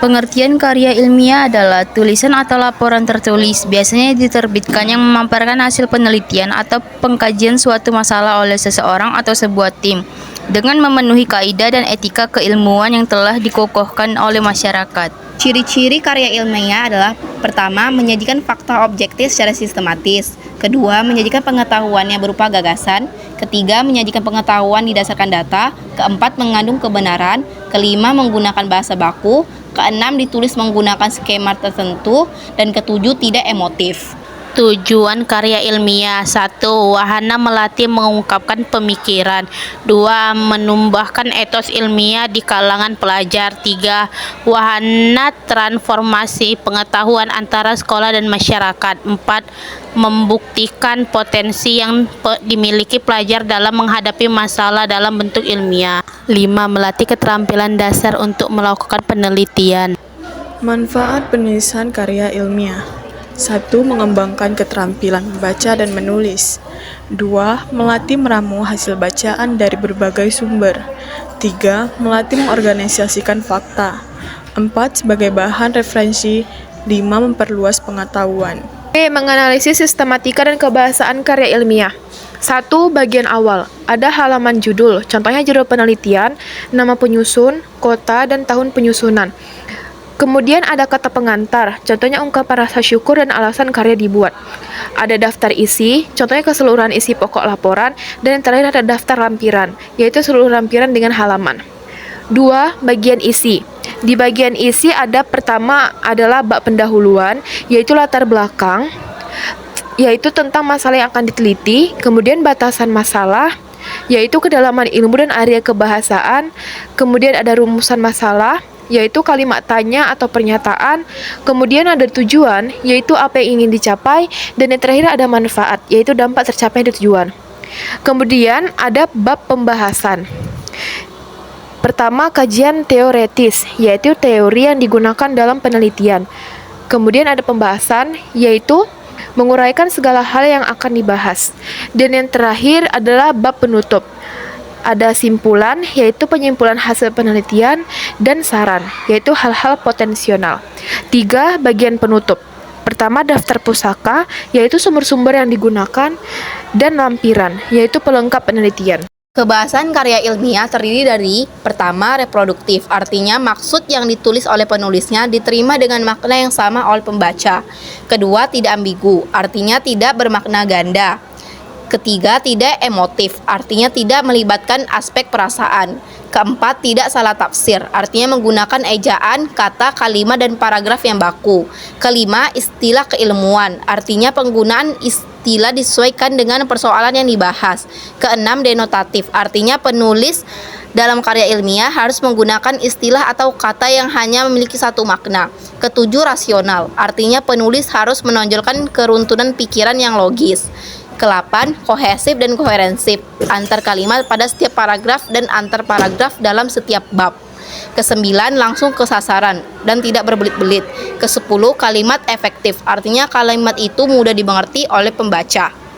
Pengertian karya ilmiah adalah tulisan atau laporan tertulis, biasanya diterbitkan yang memaparkan hasil penelitian atau pengkajian suatu masalah oleh seseorang atau sebuah tim, dengan memenuhi kaidah dan etika keilmuan yang telah dikokohkan oleh masyarakat. Ciri-ciri karya ilmiah adalah: pertama, menyajikan fakta objektif secara sistematis; kedua, menyajikan pengetahuan yang berupa gagasan; ketiga, menyajikan pengetahuan didasarkan data; keempat, mengandung kebenaran; kelima, menggunakan bahasa baku; keenam, ditulis menggunakan skema tertentu; dan ketujuh, tidak emotif. Tujuan karya ilmiah: 1. Wahana melatih mengungkapkan pemikiran. 2. Menumbuhkan etos ilmiah di kalangan pelajar. 3. Wahana transformasi pengetahuan antara sekolah dan masyarakat. 4. Membuktikan potensi yang dimiliki pelajar dalam menghadapi masalah dalam bentuk ilmiah. 5. Melatih keterampilan dasar untuk melakukan penelitian. Manfaat penulisan karya ilmiah: 1. Mengembangkan keterampilan membaca dan menulis. 2. Melatih meramu hasil bacaan dari berbagai sumber. 3. Melatih mengorganisasikan fakta. 4. Sebagai bahan referensi. 5. Memperluas pengetahuan. Menganalisis sistematika dan kebahasaan karya ilmiah. 1. Bagian awal. Ada halaman judul, contohnya judul penelitian, nama penyusun, kota, dan tahun penyusunan. Kemudian ada kata pengantar, contohnya ungkapan rasa syukur dan alasan karya dibuat. Ada daftar isi, contohnya keseluruhan isi pokok laporan, dan yang terakhir ada daftar lampiran, yaitu seluruh lampiran dengan halaman. 2. Bagian isi. Di bagian isi ada pertama adalah bab pendahuluan, yaitu latar belakang, yaitu tentang masalah yang akan diteliti, kemudian batasan masalah, yaitu kedalaman ilmu dan area kebahasaan, kemudian ada rumusan masalah, yaitu kalimat tanya atau pernyataan, kemudian ada tujuan, yaitu apa yang ingin dicapai, dan yang terakhir ada manfaat, yaitu dampak tercapai tujuan. Kemudian ada bab pembahasan. Pertama, kajian teoretis, yaitu teori yang digunakan dalam penelitian. Kemudian ada pembahasan, yaitu menguraikan segala hal yang akan dibahas. Dan yang terakhir adalah bab penutup. Ada simpulan, yaitu penyimpulan hasil penelitian, dan saran, yaitu hal-hal potensial. 3. Bagian penutup. Pertama, daftar pusaka, yaitu sumber-sumber yang digunakan, dan lampiran, yaitu pelengkap penelitian. Kebahasan karya ilmiah terdiri dari: pertama, reproduktif, artinya maksud yang ditulis oleh penulisnya diterima dengan makna yang sama oleh pembaca. Kedua, tidak ambigu, artinya tidak bermakna ganda. Ketiga, tidak emotif, artinya tidak melibatkan aspek perasaan. Keempat, tidak salah tafsir, artinya menggunakan ejaan, kata, kalimat, dan paragraf yang baku. Kelima, istilah keilmuan, artinya penggunaan istilah disesuaikan dengan persoalan yang dibahas. Keenam, denotatif, artinya penulis dalam karya ilmiah harus menggunakan istilah atau kata yang hanya memiliki satu makna. Ketujuh, rasional, artinya penulis harus menonjolkan keruntuhan pikiran yang logis. Ke-8, kohesif dan koherensif, antar kalimat pada setiap paragraf dan antar paragraf dalam setiap bab. Ke-9, langsung ke sasaran dan tidak berbelit-belit. Ke-10, kalimat efektif, artinya kalimat itu mudah dimengerti oleh pembaca.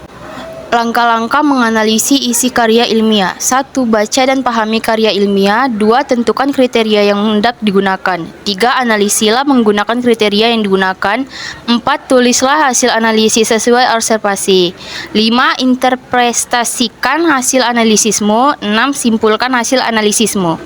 Langkah-langkah menganalisis isi karya ilmiah: 1. Baca dan pahami karya ilmiah. 2. Tentukan kriteria yang hendak digunakan. 3. Analisilah menggunakan kriteria yang digunakan. 4. Tulislah hasil analisis sesuai observasi. 5. Interpretasikan hasil analisismu. 6. Simpulkan hasil analisismu.